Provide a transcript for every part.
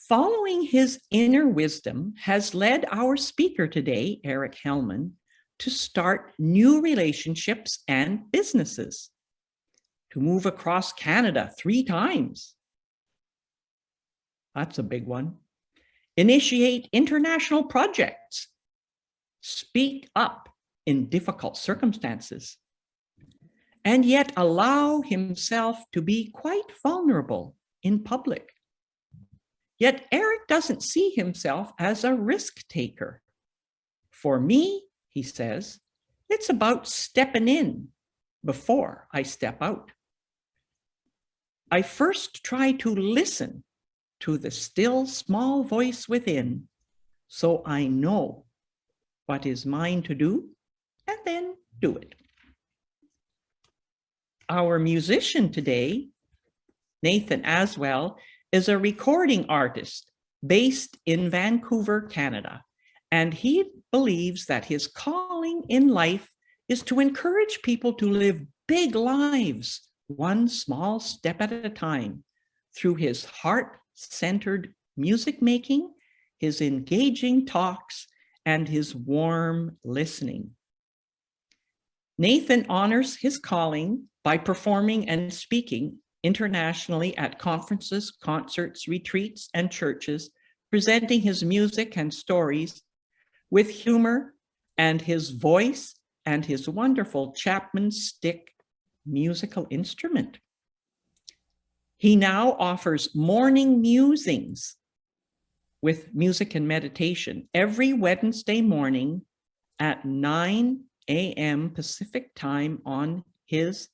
Following his inner wisdom has led our speaker today, Eric Hellman, to start new relationships and businesses, to move across Canada 3 times. That's a big one. Initiate international projects. Speak up in difficult circumstances. And yet allow himself to be quite vulnerable in public. Yet Eric doesn't see himself as a risk taker. For me, he says, it's about stepping in before I step out. I first try to listen to the still small voice within, so I know what is mine to do, and then do it. Our musician today, Nathen Aswell, is a recording artist based in Vancouver, Canada, and he believes that his calling in life is to encourage people to live big lives, one small step at a time, through his heart-centered music making, his engaging talks, and his warm listening. Nathen honors his calling by performing and speaking internationally at conferences, concerts, retreats, and churches, presenting his music and stories with humor and his voice and his wonderful Chapman stick musical instrument. He now offers morning musings with music and meditation every Wednesday morning at 9 a.m. Pacific time on his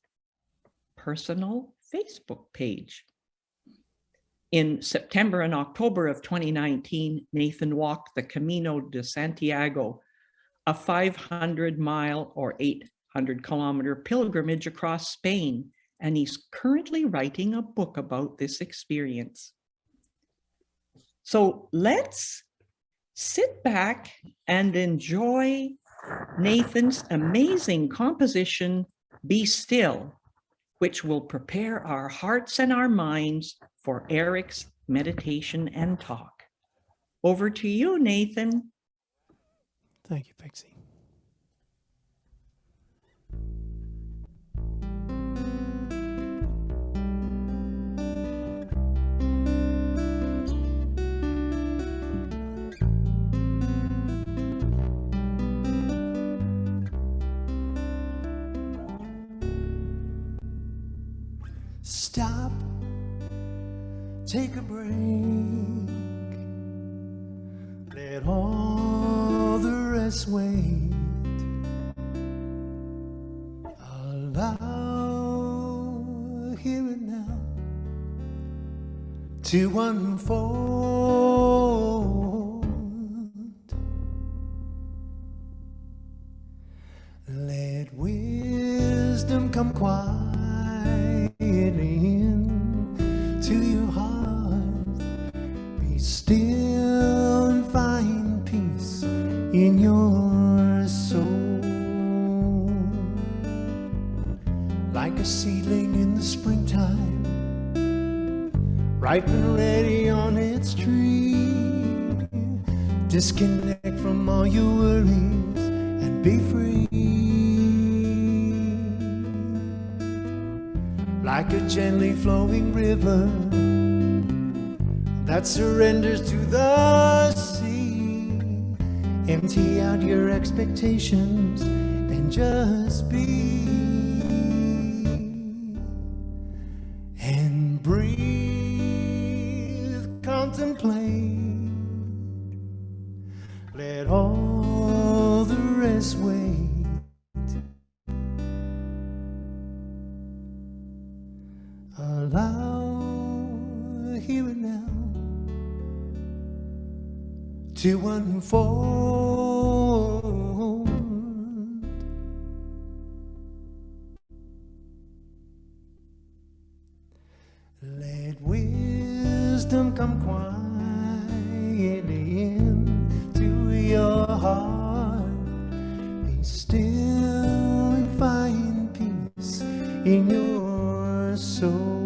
personal Facebook page. In September and October of 2019, Nathen walked the Camino de Santiago, a 500-mile or 800-kilometer pilgrimage across Spain, and he's currently writing a book about this experience. So let's sit back and enjoy Nathen's amazing composition, Be Still, which will prepare our hearts and our minds for Eric's meditation and talk. Over to you, Nathen. Thank you, Pixie. Stop, take a break, let all the rest wait, allow here and now to unfold, let wisdom come quiet into your heart. Be still and find peace in your soul. Like a seedling in the springtime, ripe and ready on its tree. Disconnect from all your worries and be free. Like a gently flowing river that surrenders to the sea. Empty out your expectations and just be. And breathe, contemplate, let all the rest wait. Allow here and now to unfold. Let wisdom come quietly into your heart. Be still and find peace in your soul.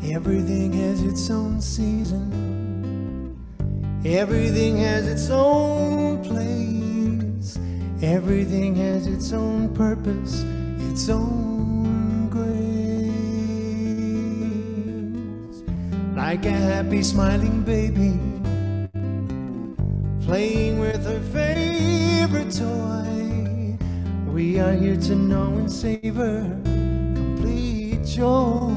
Everything has its own season. Everything has its own place. Everything has its own purpose, its own grace. Like a happy smiling baby playing with her favorite toy, we are here to know and savor complete joy.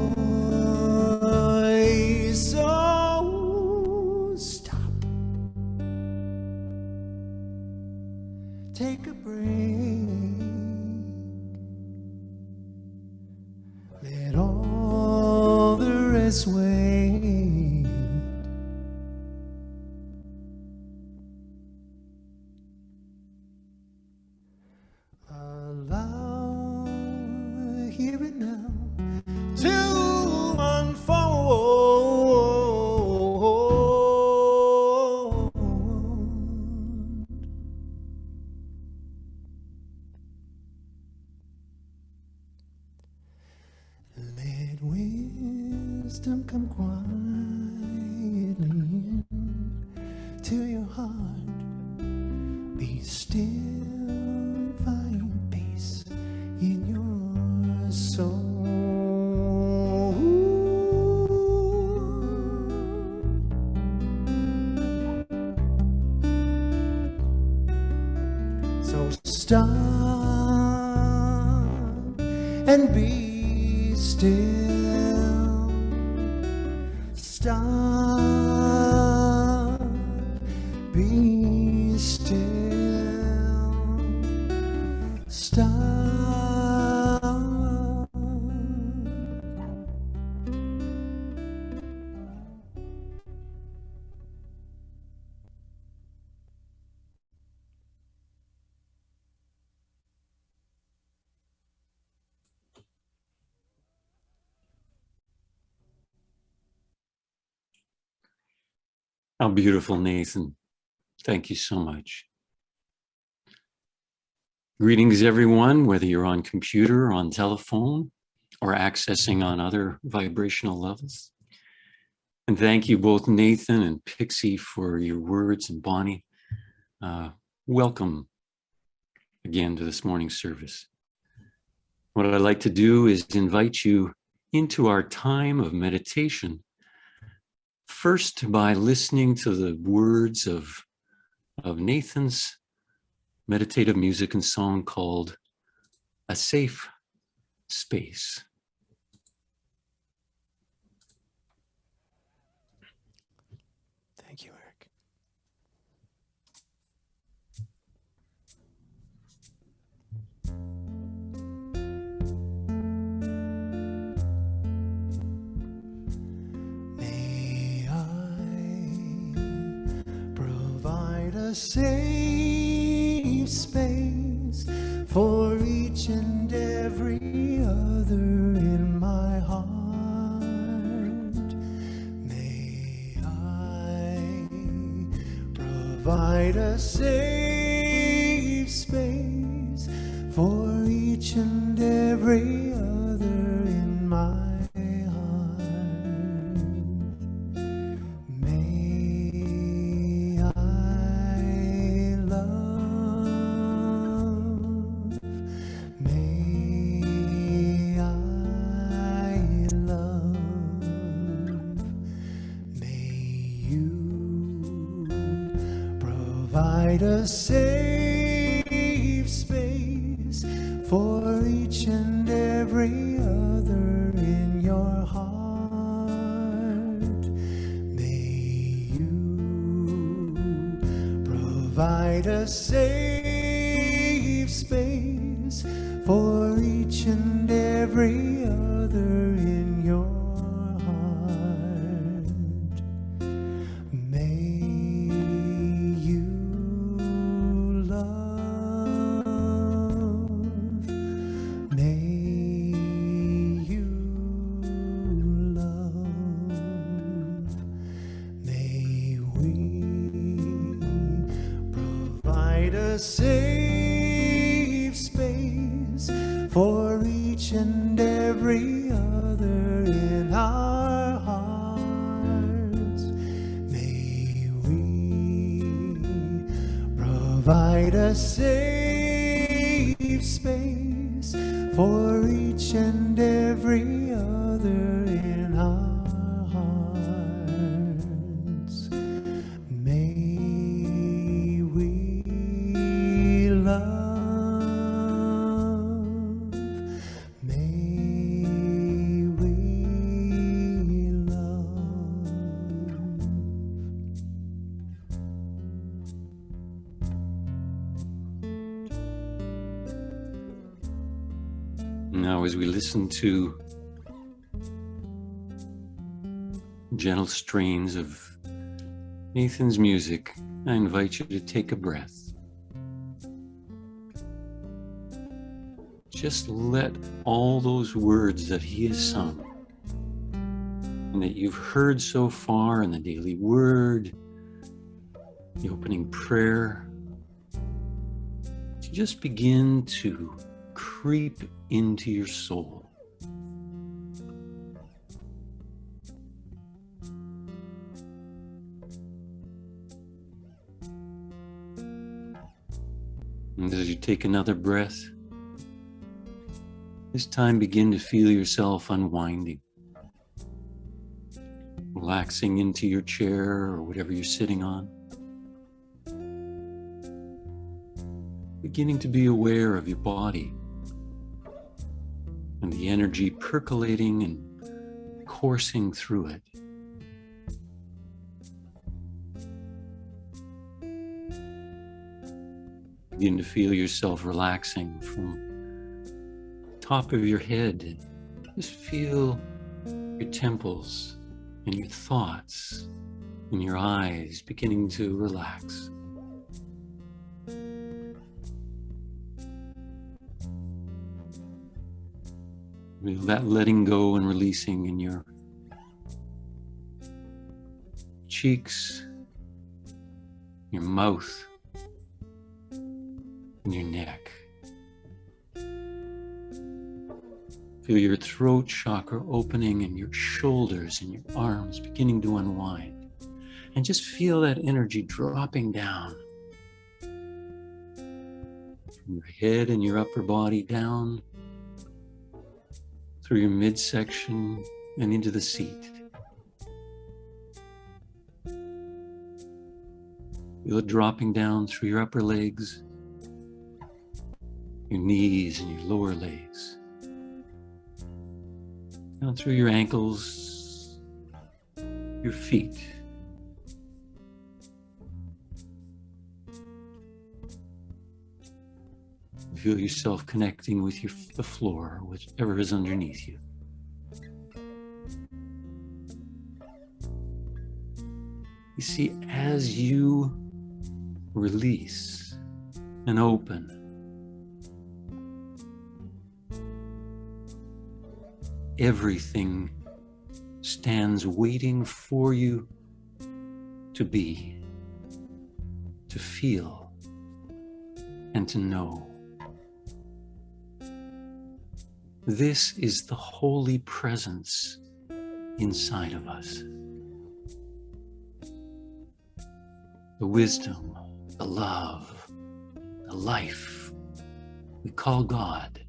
So stop, take a break, let all the rest wait. Allow here and now to unfold. Let wisdom come quietly in to your heart. Be still, find peace in your soul. So stop and be still. Stop, be still. Stop. How beautiful, Nathen. Thank you so much. Greetings, everyone, whether you're on computer, on telephone, or accessing on other vibrational levels. And thank you both, Nathen and Pixie, for your words, and Bonnie. Welcome again to this morning's service. What I'd like to do is invite you into our time of meditation. First, by listening to the words of Nathen's meditative music and song called A Safe Space. Thank you, Eric. May I provide a safe space for each and every other in my heart. May I provide a safe space for each and every other in my heart. May I love, may I love, may you provide a safe space for each and every other in your heart. May you provide a safe space for each and every other in your heart. May you love, may you love, may we provide a safe space for each and every other in our heart. Provide a safe space for each and every other in our hearts. May we love. May we love. Now, as we listen to gentle strains of Nathen's music, I invite you to take a breath. Just let all those words that he has sung and that you've heard so far in the daily word, the opening prayer, to just begin to creep into your soul. And as you take another breath, this time begin to feel yourself unwinding, relaxing into your chair or whatever you're sitting on. Beginning to be aware of your body and the energy percolating and coursing through it. Begin to feel yourself relaxing from top of your head. Just feel your temples and your thoughts and your eyes beginning to relax. Feel that letting go and releasing in your cheeks, your mouth, and your neck. Feel your throat chakra opening and your shoulders and your arms beginning to unwind. And just feel that energy dropping down from your head and your upper body down through your midsection and into the seat. Feel it dropping down through your upper legs, your knees and your lower legs, down through your ankles, your feet. Feel yourself connecting with the floor, whatever is underneath you. You see, as you release and open, everything stands waiting for you to be, to feel, and to know. This is the holy presence inside of us. The wisdom, the love, the life we call God.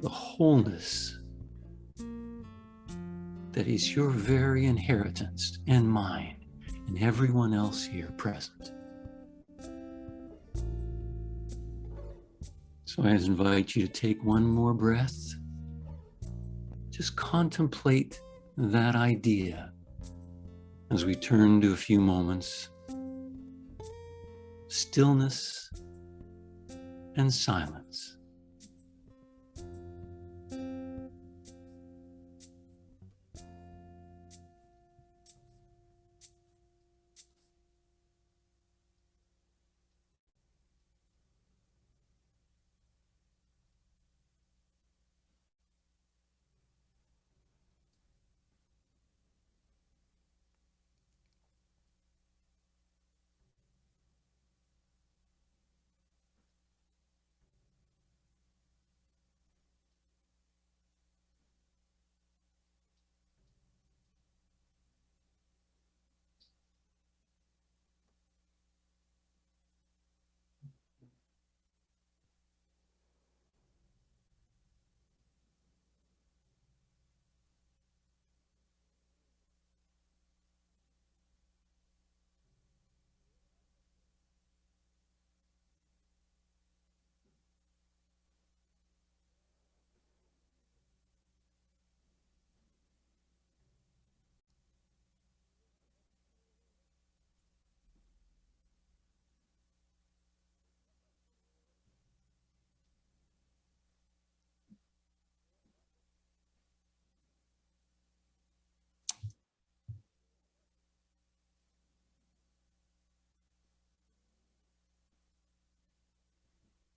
The wholeness that is your very inheritance and mine and everyone else here present. So I invite you to take one more breath. Just contemplate that idea as we turn to a few moments. Stillness and silence.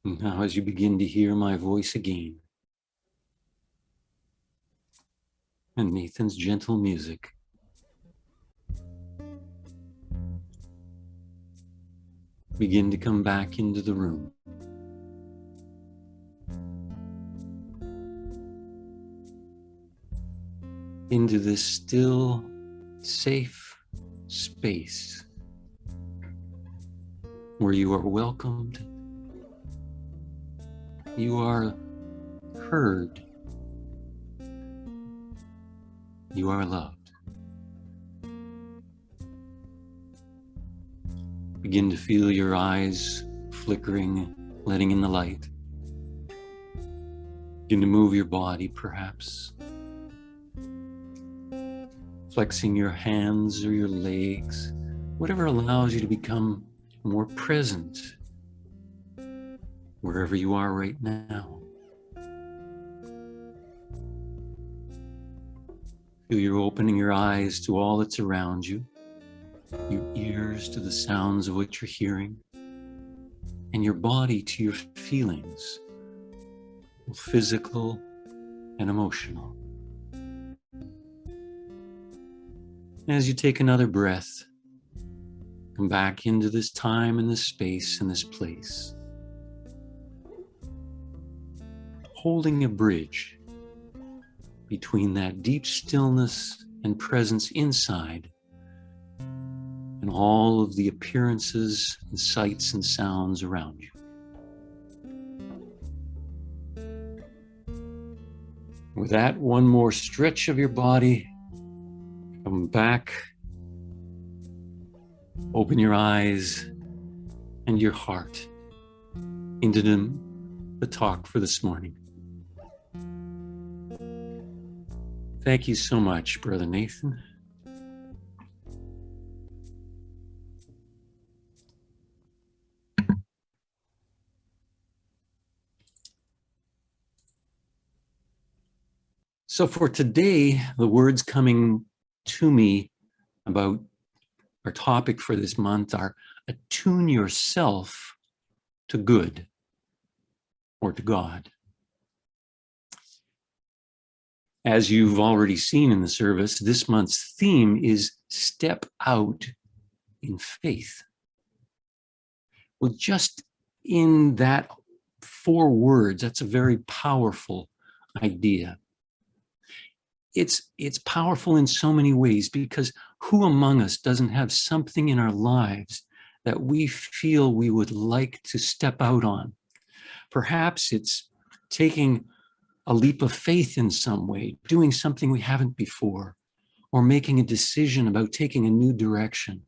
And now as you begin to hear my voice again, and Nathen's gentle music, begin to come back into the room. Into this still, safe space where you are welcomed, you are heard, you are loved. Begin to feel your eyes flickering, letting in the light. Begin to move your body, perhaps. Flexing your hands or your legs, whatever allows you to become more present wherever you are right now. Feel you're opening your eyes to all that's around you, your ears to the sounds of what you're hearing, and your body to your feelings, both physical and emotional. As you take another breath, come back into this time and this space and this place, holding a bridge between that deep stillness and presence inside and all of the appearances and sights and sounds around you. With that, one more stretch of your body. Come back, open your eyes and your heart into the talk for this morning. Thank you so much, Brother Nathen. So for today, the words coming to me about our topic for this month are attune yourself to good or to God. As you've already seen in the service, this month's theme is step out in faith. Well, just in that 4 words, that's a very powerful idea. It's powerful in so many ways, because who among us doesn't have something in our lives that we feel we would like to step out on? Perhaps it's taking a leap of faith in some way, doing something we haven't before, or making a decision about taking a new direction.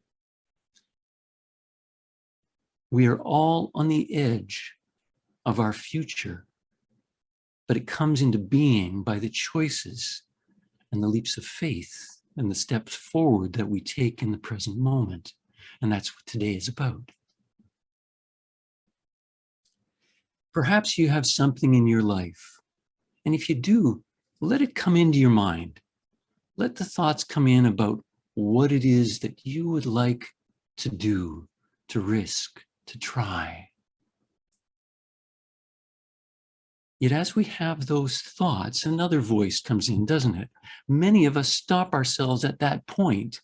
We are all on the edge of our future, but it comes into being by the choices and the leaps of faith and the steps forward that we take in the present moment. And that's what today is about. Perhaps you have something in your life, and if you do, let it come into your mind. Let the thoughts come in about what it is that you would like to do, to risk, to try. Yet as we have those thoughts, another voice comes in, doesn't it? Many of us stop ourselves at that point.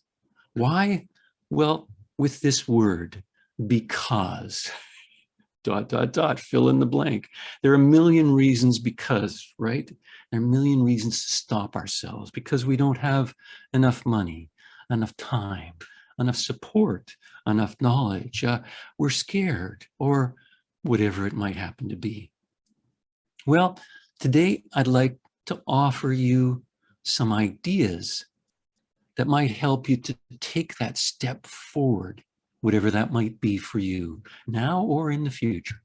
Why? Well, with this word, because. ... fill in the blank. There are a million reasons because, right? There are a million reasons to stop ourselves, because we don't have enough money, enough time, enough support, enough knowledge. We're scared, or whatever it might happen to be. Well, today I'd like to offer you some ideas that might help you to take that step forward, whatever that might be for you, now or in the future.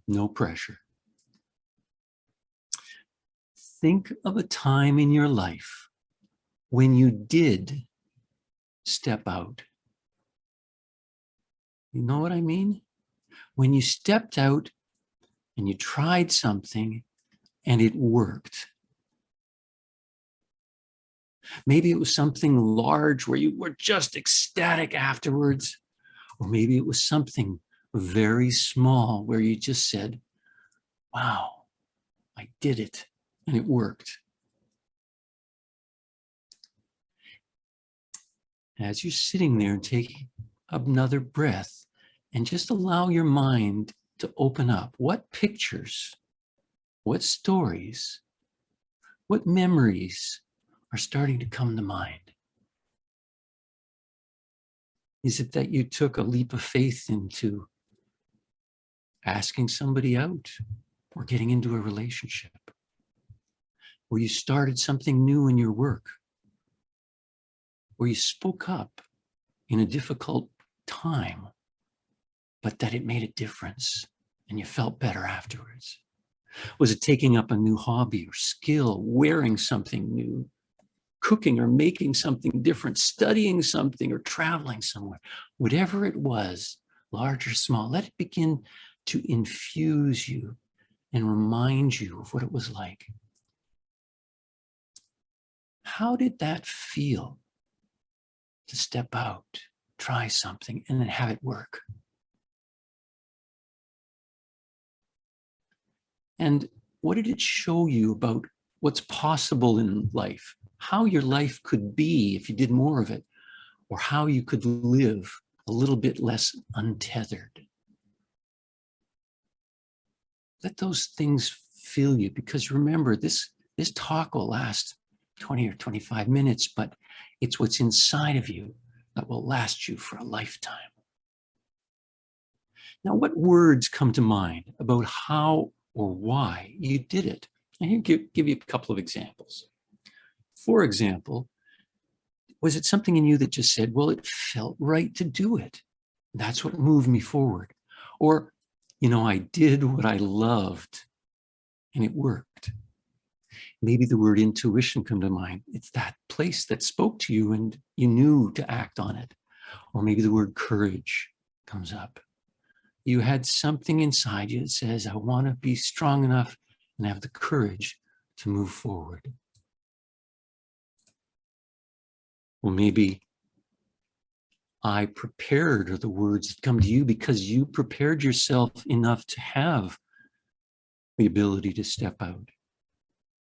No pressure. Think of a time in your life when you did step out. You know what I mean? When you stepped out and you tried something and it worked. Maybe it was something large where you were just ecstatic afterwards, or maybe it was something very small, where you just said, wow, I did it and it worked. As you're sitting there, take another breath and just allow your mind to open up. What pictures, what stories, what memories are starting to come to mind? Is it that you took a leap of faith into asking somebody out or getting into a relationship? Or you started something new in your work? Or you spoke up in a difficult time, but that it made a difference and you felt better afterwards? Was it taking up a new hobby or skill, wearing something new, cooking or making something different, studying something or traveling somewhere? Whatever it was, large or small, let it begin to infuse you and remind you of what it was like. How did that feel to step out, try something, and then have it work? And what did it show you about what's possible in life? How your life could be if you did more of it, or how you could live a little bit less untethered? Let those things fill you, because remember, this talk will last 20 or 25 minutes, but it's what's inside of you that will last you for a lifetime. Now, what words come to mind about how or why you did it? And here, give you a couple of examples. For example, was it something in you that just said, well, it felt right to do it? That's what moved me forward. Or, I did what I loved and it worked. Maybe the word intuition come to mind. It's that place that spoke to you and you knew to act on it. Or maybe the word courage comes up. You had something inside you that says, I want to be strong enough and have the courage to move forward. Well, maybe I prepared are the words that come to you because you prepared yourself enough to have the ability to step out.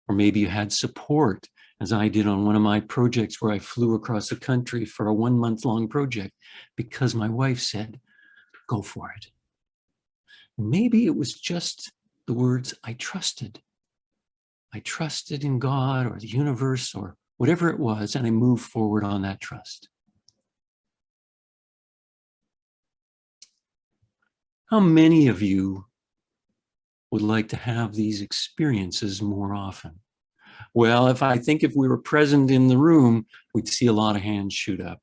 Or maybe you had support, as I did on one of my projects where I flew across the country for a 1-month-long project because my wife said, go for it. Maybe it was just the words, I trusted. I trusted in God or the universe or whatever it was, and I moved forward on that trust. How many of you would like to have these experiences more often? Well, if we were present in the room, we'd see a lot of hands shoot up.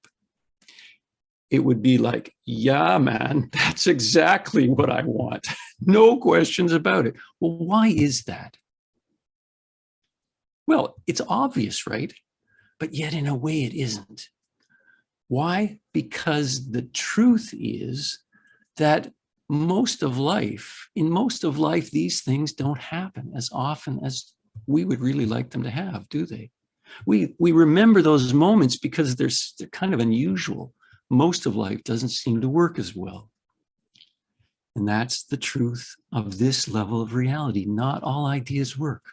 It would be like, yeah, man, that's exactly what I want. No questions about it. Well, why is that? Well, it's obvious, right? But yet in a way it isn't. Why? Because the truth is that in most of life, these things don't happen as often as we would really like them to have, do they? We remember those moments because they're kind of unusual. Most of life doesn't seem to work as well. And that's the truth of this level of reality. Not all ideas work.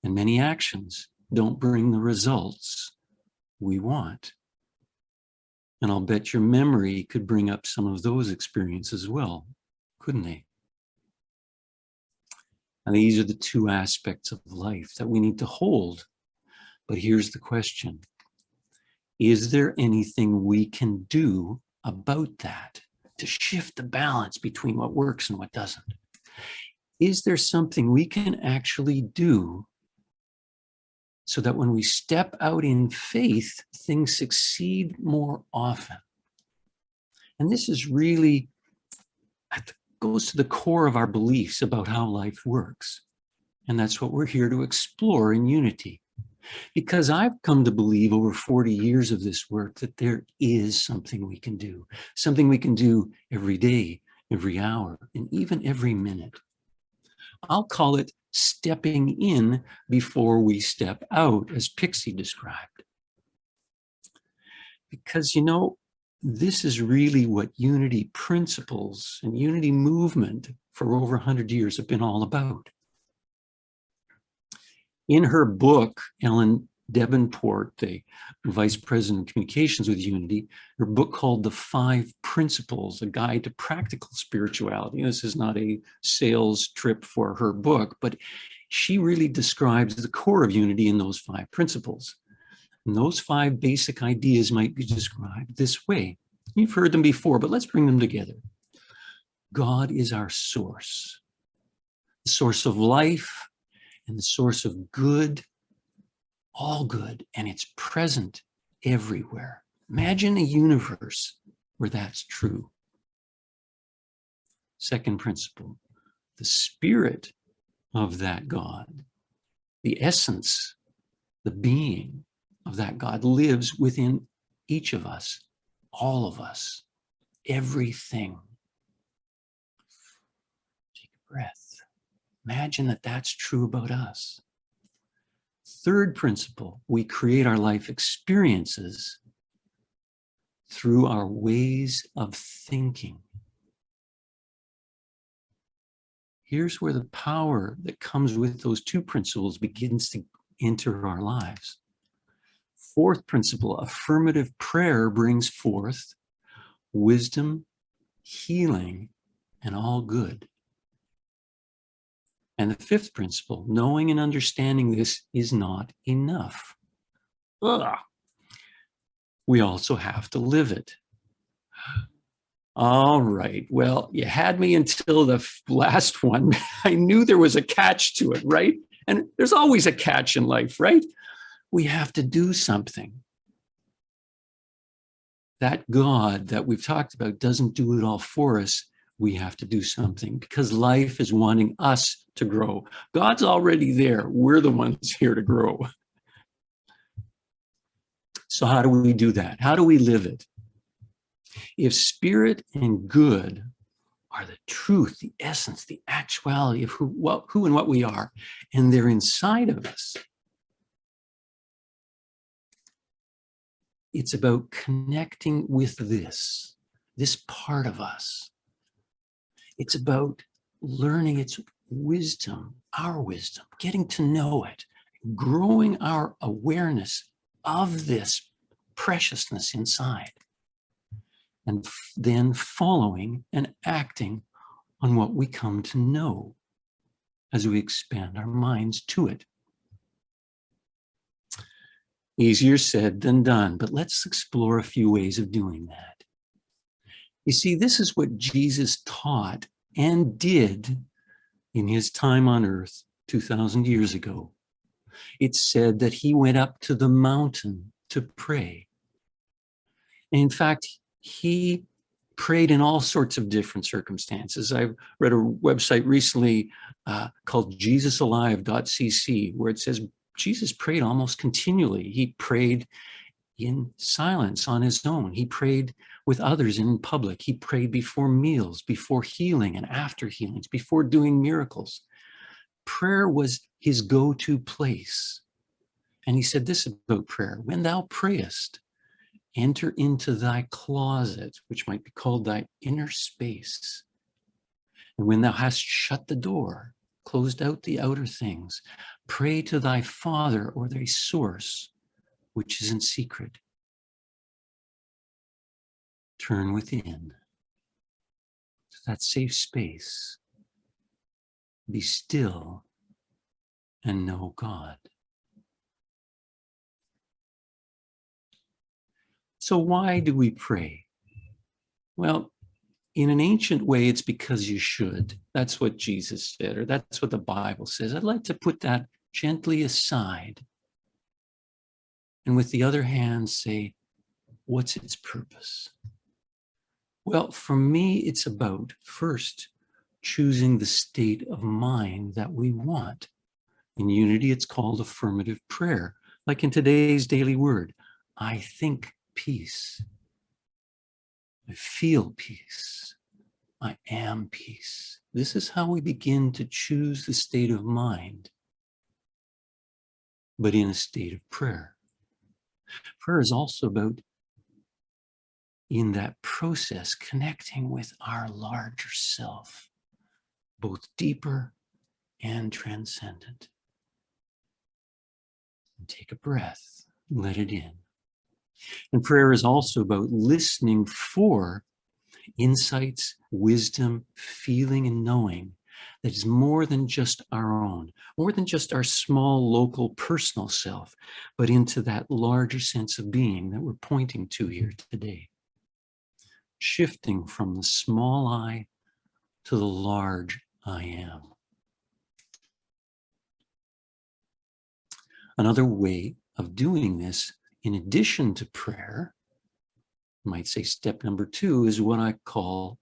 And many actions don't bring the results we want. And I'll bet your memory could bring up some of those experiences as well, couldn't they? And these are the two aspects of life that we need to hold. But here's the question. Is there anything we can do about that to shift the balance between what works and what doesn't? Is there something we can actually do so that when we step out in faith, things succeed more often? And this is really, goes to the core of our beliefs about how life works. And that's what we're here to explore in Unity. Because I've come to believe over 40 years of this work that there is something we can do every day, every hour, and even every minute. I'll call it stepping in before we step out, as Pixie described. Because, this is really what unity principles and unity movement for over 100 years have been all about. In her book, Ellen Davenport, the Vice President of Communications with Unity, her book called The 5 Principles, A Guide to Practical Spirituality. This is not a sales trip for her book, but she really describes the core of unity in those 5 principles. And those 5 basic ideas might be described this way. You've heard them before, but let's bring them together. God is our source, the source of life and the source of good, all good, and it's present everywhere. Imagine a universe where that's true. Second principle, the spirit of that God, the essence, the being of that God lives within each of us, all of us, everything. Take a breath. Imagine that that's true about us. Third principle, we create our life experiences through our ways of thinking. Here's where the power that comes with those 2 principles begins to enter our lives. Fourth principle, affirmative prayer brings forth wisdom, healing, and all good. And the 5th principle, knowing and understanding this is not enough. Ugh. We also have to live it. All right, well, you had me until the last one. I knew there was a catch to it, right? And there's always a catch in life, right? We have to do something. That God that we've talked about doesn't do it all for us. We have to do something because life is wanting us to grow. God's already there. We're the ones here to grow. So how do we do that? How do we live it? If spirit and good are the truth, the essence, the actuality of who and what we are, and they're inside of us, it's about connecting with this part of us. It's about learning its wisdom, our wisdom, getting to know it, growing our awareness of this preciousness inside, and then following and acting on what we come to know as we expand our minds to it. Easier said than done, but let's explore a few ways of doing that. You see, this is what Jesus taught and did in his time on earth 2,000 years ago. It said that he went up to the mountain to pray. And in fact, he prayed in all sorts of different circumstances. I've read a website recently called JesusAlive.cc, where it says Jesus prayed almost continually. He prayed in silence on his own. He prayed with others in public. He prayed before meals, before healing and after healings, before doing miracles. Prayer was his go-to place. And he said this about prayer: when thou prayest, enter into thy closet, which might be called thy inner space. And when thou hast shut the door, closed out the outer things, pray to thy Father or thy source, which is in secret. Turn within to that safe space. Be still and know God. So why do we pray? Well, in an ancient way, it's because you should. That's what Jesus said, or that's what the Bible says. I'd like to put that gently aside. And with the other hand, say, what's its purpose? Well, for me, it's about first choosing the state of mind that we want. In unity, it's called affirmative prayer. Like in today's daily word, I think peace. I feel peace. I am peace. This is how we begin to choose the state of mind, but in a state of prayer. Prayer is also about in that process, connecting with our larger self, both deeper and transcendent. And take a breath, let it in. And prayer is also about listening for insights, wisdom, feeling, and knowing that is more than just our own, more than just our small, local, personal self, but into that larger sense of being that we're pointing to here today. Shifting from the small I to the large I am. Another way of doing this, in addition to prayer, you might say step number 2 is what I call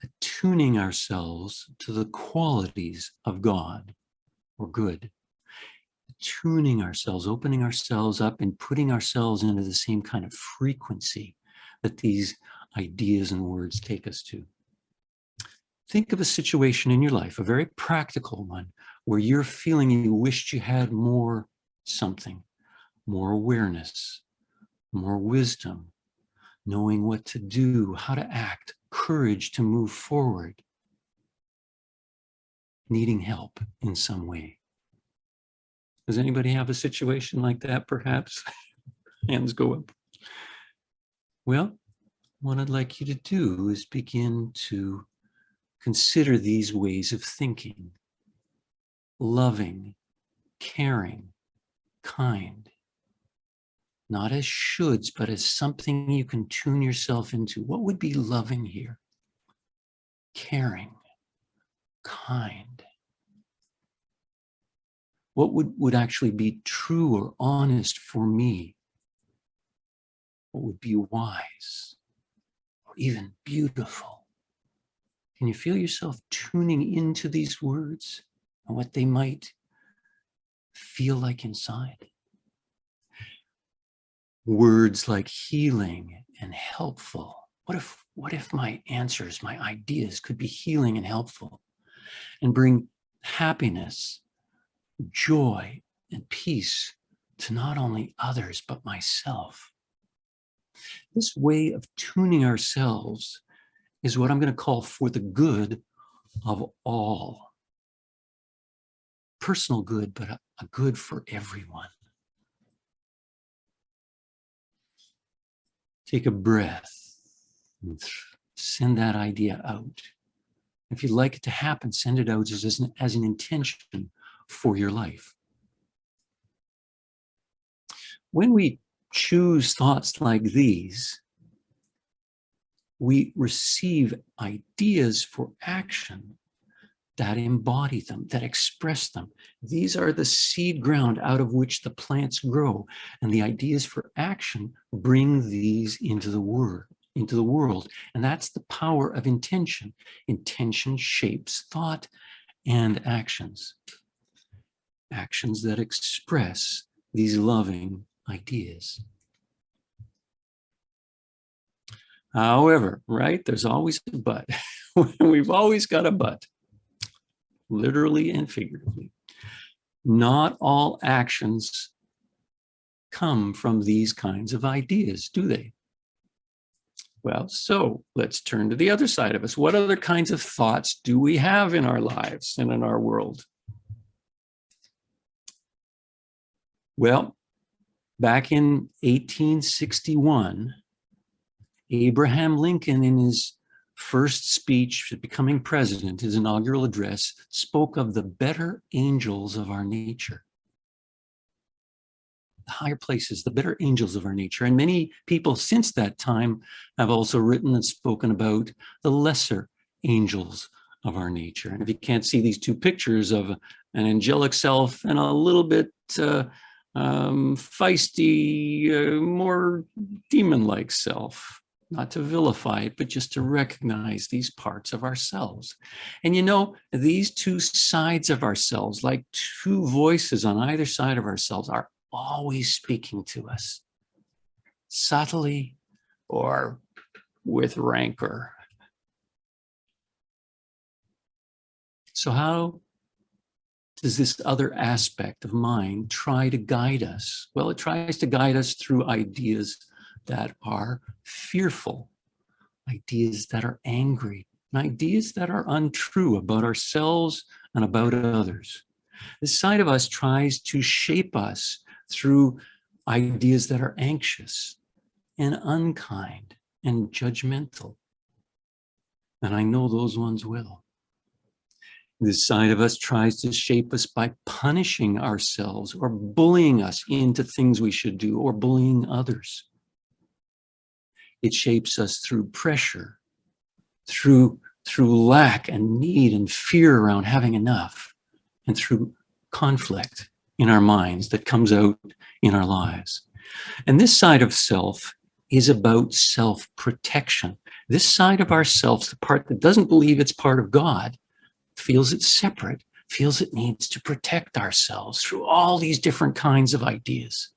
attuning ourselves to the qualities of God or good. Attuning ourselves, opening ourselves up and putting ourselves into the same kind of frequency that these ideas and words take us to. Think of a situation in your life, a very practical one, where you're feeling you wished you had more something, more awareness, more wisdom, knowing what to do, how to act, courage to move forward, needing help in some way. Does anybody have a situation like that, perhaps? Hands go up. Well, what I'd like you to do is begin to consider these ways of thinking: loving, caring, kind, not as shoulds, but as something you can tune yourself into. What would be loving here? Caring, kind. What would actually be true or honest for me? What would be wise or even beautiful? Can you feel yourself tuning into these words and what they might feel like inside? Words like healing and helpful. What if my answers, my ideas could be healing and helpful and bring happiness, joy, and peace to not only others, but myself? This way of tuning ourselves is what I'm going to call for the good of all. Personal good, but a good for everyone. Take a breath and send that idea out. If you'd like it to happen, send it out as an intention for your life. When we choose thoughts like these, we receive ideas for action that embody them, that express them. These are the seed ground out of which the plants grow, and the ideas for action bring these into the world. And that's the power of intention. Intention shapes thought and actions. Actions that express these loving ideas. However, right, there's always a but. We've always got a but, literally and figuratively. Not all actions come from these kinds of ideas, do they? Well, so let's turn to the other side of us. What other kinds of thoughts do we have in our lives and in our world? Well, back in 1861, Abraham Lincoln, in his first speech becoming president, his inaugural address, spoke of the better angels of our nature. The higher places, the better angels of our nature. And many people since that time have also written and spoken about the lesser angels of our nature. And if you can't see these two pictures of an angelic self and a little bit feisty, more demon-like self, not to vilify it, but just to recognize these parts of ourselves. And you know, these two sides of ourselves, like two voices on either side of ourselves, are always speaking to us, subtly or with rancor. So how does this other aspect of mind try to guide us? Well, it tries to guide us through ideas that are fearful, ideas that are angry, and ideas that are untrue about ourselves and about others. This side of us tries to shape us through ideas that are anxious and unkind and judgmental. And I know those ones will. This side of us tries to shape us by punishing ourselves or bullying us into things we should do or bullying others. It shapes us through pressure, through lack and need and fear around having enough, and through conflict in our minds that comes out in our lives. And this side of self is about self-protection. This side of ourselves, the part that doesn't believe it's part of God, feels it's separate, feels it needs to protect ourselves through all these different kinds of ideas.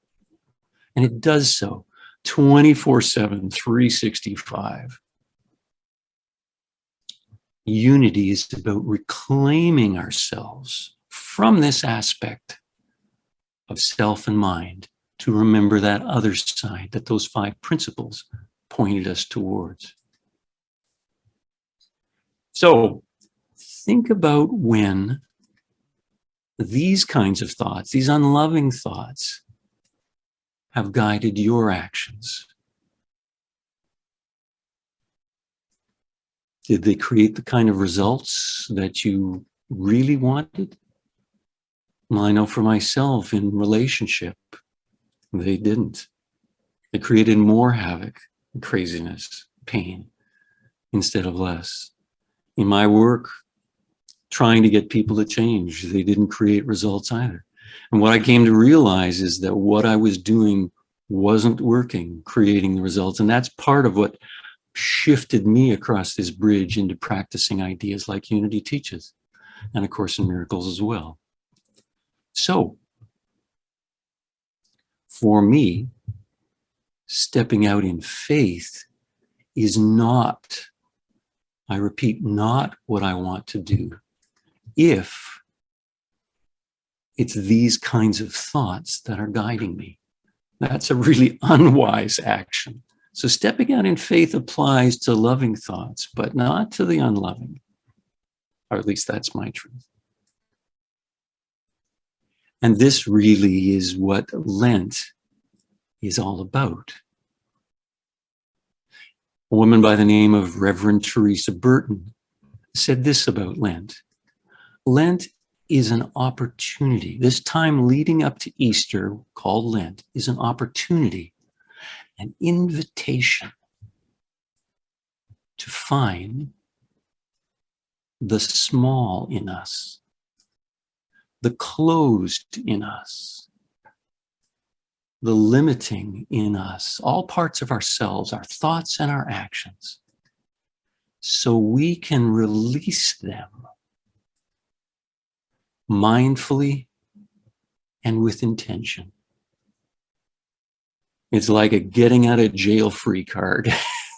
And it does so 24/7, 365. Unity is about reclaiming ourselves from this aspect of self and mind to remember that other side that those 5 principles pointed us towards. So think about when these kinds of thoughts, these unloving thoughts, have guided your actions. Did they create the kind of results that you really wanted? Well, I know for myself in relationship, they didn't. They created more havoc, craziness, pain, instead of less. In my work, trying to get people to change, they didn't create results either. And what I came to realize is that what I was doing wasn't working, creating the results. And that's part of what shifted me across this bridge into practicing ideas like Unity teaches, and A Course in Miracles as well. So, for me, stepping out in faith is not, I repeat, not what I want to do if it's these kinds of thoughts that are guiding me. That's a really unwise action. So stepping out in faith applies to loving thoughts, but not to the unloving. Or at least that's my truth. And this really is what Lent is all about. A woman by the name of Reverend Teresa Burton said this about Lent. Lent is an opportunity. This time leading up to Easter, called Lent, is an opportunity, an invitation to find the small in us, the closed in us, the limiting in us, all parts of ourselves, our thoughts and our actions, so we can release them mindfully and with intention. It's like a getting out of jail free card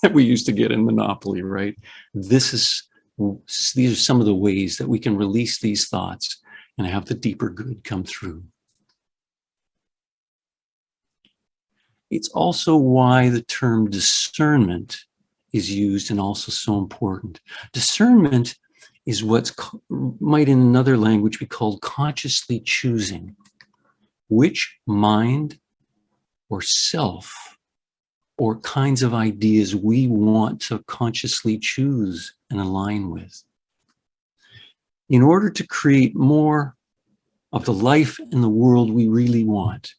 that we used to get in Monopoly, right? These are some of the ways that we can release these thoughts and have the deeper good come through. It's also why the term discernment is used and also so important. Discernment is what might in another language be called consciously choosing which mind or self or kinds of ideas we want to consciously choose and align with. In order to create more of the life and the world we really want,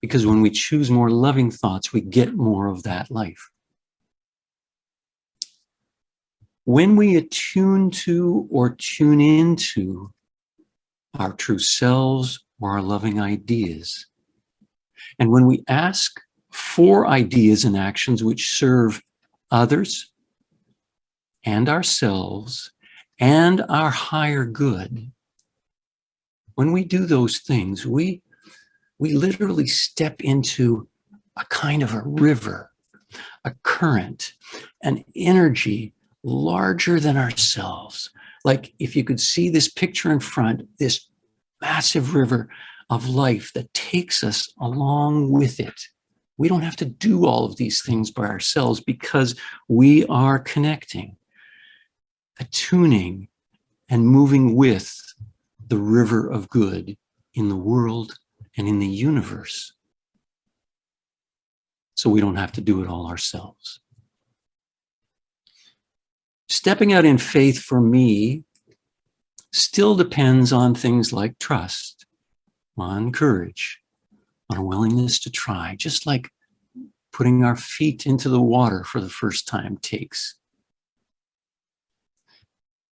because when we choose more loving thoughts, we get more of that life. When we attune to or tune into our true selves or our loving ideas, and when we ask for ideas and actions which serve others and ourselves and our higher good, when we do those things, we literally step into a kind of a river, a current, an energy larger than ourselves. Like if you could see this picture in front, this massive river of life that takes us along with it, We don't have to do all of these things by ourselves because we are connecting, attuning, and moving with the river of good in the world and in the universe. So we don't have to do it all ourselves. Stepping out in faith for me still depends on things like trust, on courage, on a willingness to try, just like putting our feet into the water for the first time takes.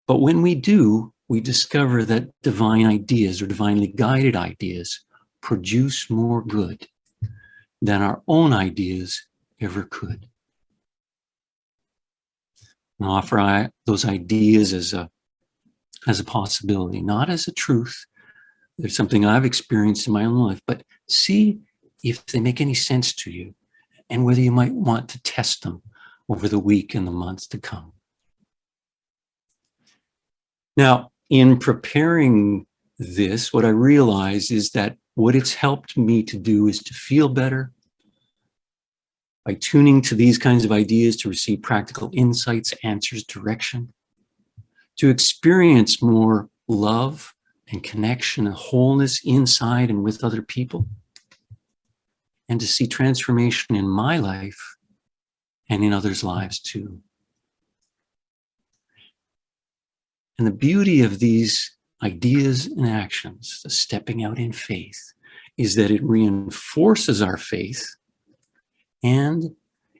But when we do, we discover that divine ideas or divinely guided ideas produce more good than our own ideas ever could. And offer those ideas as a possibility, not as a truth. There's something I've experienced in my own life, but see if they make any sense to you and whether you might want to test them over the week and the months to come. Now, in preparing this, what I realized is that what it's helped me to do is to feel better by tuning to these kinds of ideas, to receive practical insights, answers, direction, to experience more love and connection and wholeness inside and with other people, and to see transformation in my life and in others' lives too. And the beauty of these ideas and actions, the stepping out in faith, is that it reinforces our faith and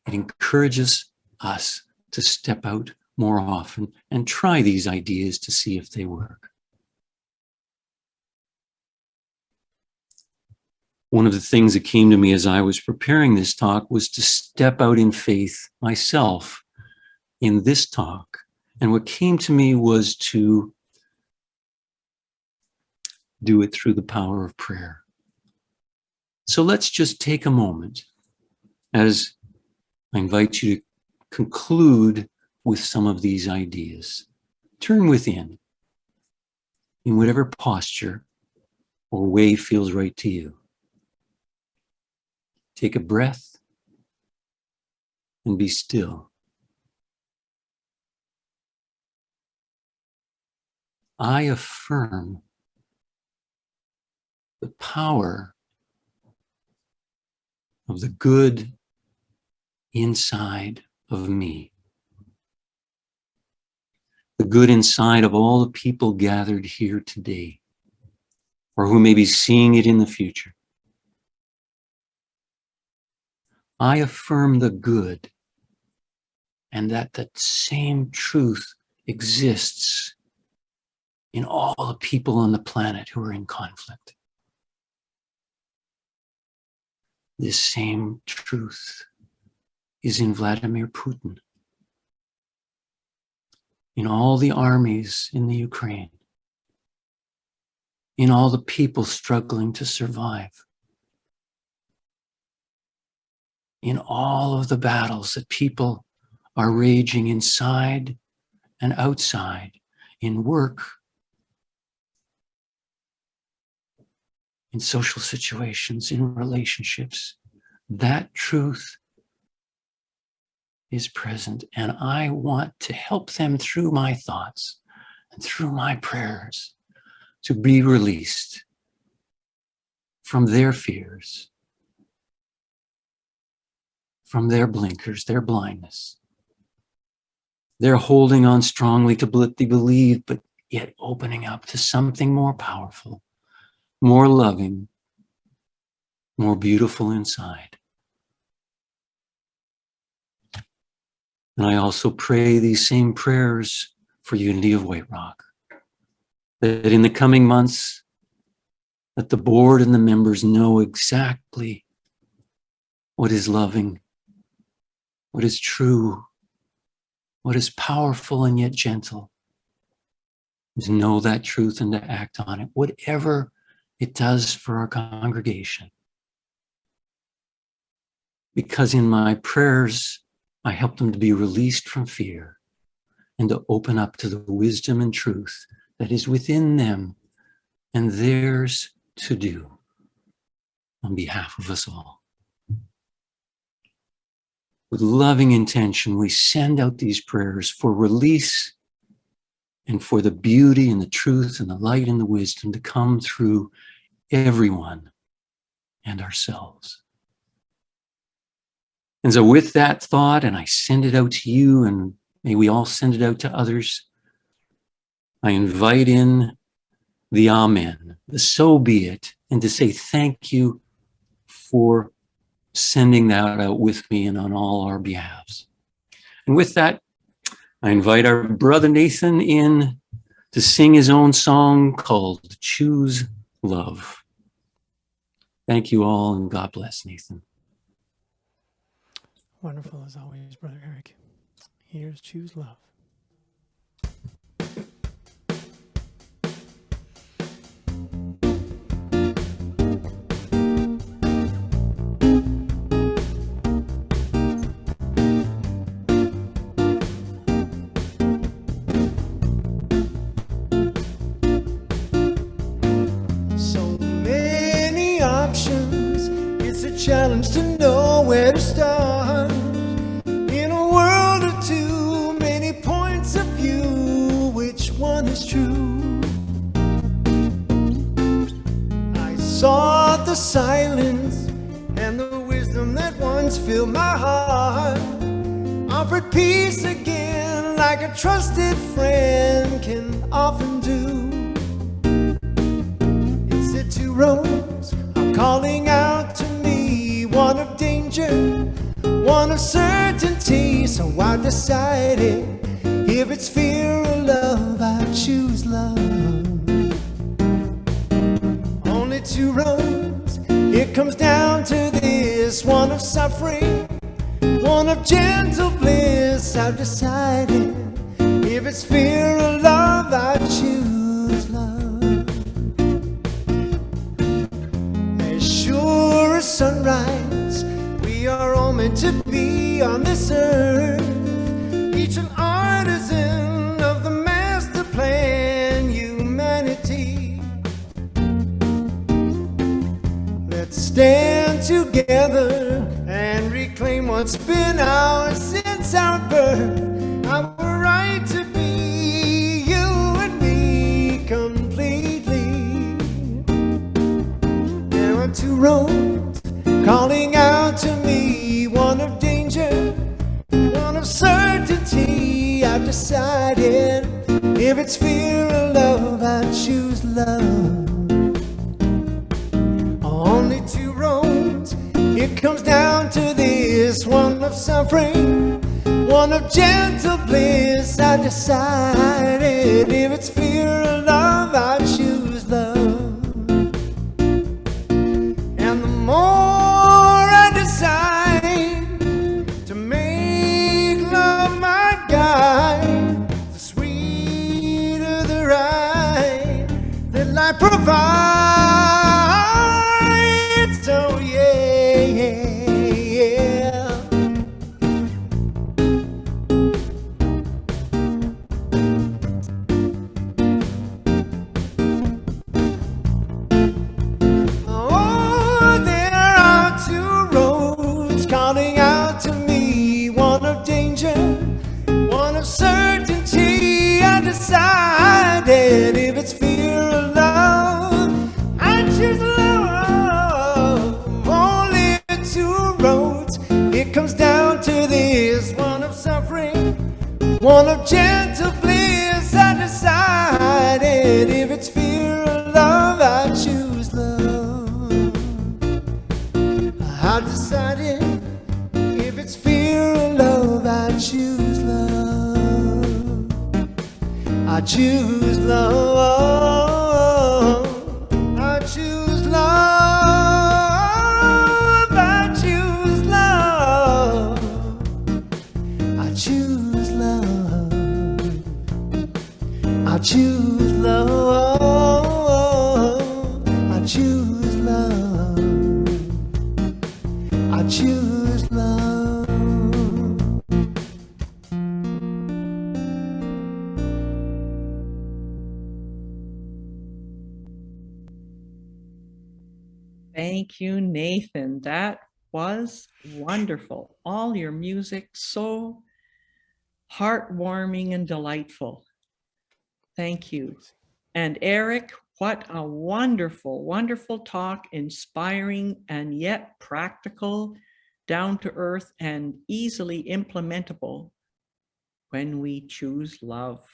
it encourages us to step out more often and try these ideas to see if they work. One of the things that came to me as I was preparing this talk was to step out in faith myself in this talk. And what came to me was to do it through the power of prayer. So let's just take a moment as I invite you to conclude with some of these ideas. Turn within in whatever posture or way feels right to you. Take a breath and be still. I affirm the power of the good inside of me. The good inside of all the people gathered here today, or who may be seeing it in the future. I affirm the good, and that same truth exists in all the people on the planet who are in conflict. This same truth is in Vladimir Putin, in all the armies in the Ukraine, in all the people struggling to survive, in all of the battles that people are raging inside and outside, in work, in social situations, in relationships. That truth is present, and I want to help them through my thoughts and through my prayers to be released from their fears, from their blinkers, their blindness. They're holding on strongly to what they believe, but yet opening up to something more powerful, more loving, more beautiful inside. And I also pray these same prayers for Unity of White Rock, that in the coming months, that the board and the members know exactly what is loving, what is true, what is powerful and yet gentle. To know that truth and to act on it, whatever it does for our congregation. Because in my prayers, I help them to be released from fear and to open up to the wisdom and truth that is within them and theirs to do on behalf of us all. with loving intention, we send out these prayers for release and for the beauty and the truth and the light and the wisdom to come through everyone and ourselves. And so with that thought, and I send it out to you, and may we all send it out to others, I invite in the Amen, the so be it, and to say thank you for sending that out with me and on all our behalves. And with that, I invite our brother Nathen in to sing his own song called Choose Love. Thank you all, and God bless, Nathen. Wonderful as always, Brother Eric. Here's Choose Love. So many options, it's a challenge to know where to start. In a world of too many points of view, which one is true? I sought the silence and the wisdom that once filled my heart, offered peace again like a trusted friend can often do. It said two roads are calling out to me, one of danger, one of certainty. So I decided, if it's fear or love, I choose love. Only two roads, it comes down to this, one of suffering, one of gentle bliss. I've decided, if it's fear or love, I choose love. As sure as sunrise, we are all meant to be on this earth, each an artisan of the master plan, humanity. Let's stand together and reclaim what's been ours since our birth, our right to be you and me completely. There are two roads calling out to me, one of danger, one of certainty. I've decided, if it's fear or love, I choose love. Only two roads, it comes down to this, one of suffering, one of gentle bliss. I decided, if it's fear or love, I choose love. And the more I decide to make love my guide, the sweeter the ride that life provides. So yeah, yeah. Oh, there are two roads calling out to me, one of danger, one of certainty. I decided, if it's fear or love, I choose love. Only two roads, it comes down to this, one of suffering, one of gentle bliss. I decided, if it's fear or love, I choose love. I decided, if it's fear or love, I choose love. I choose love. I choose love. I choose love. I choose love. I choose love. I choose love. I choose love. Thank you, Nathen. That was wonderful. All your music so heartwarming and delightful. Thank you. And Eric, what a wonderful, wonderful talk, inspiring and yet practical, down to earth and easily implementable when we choose love.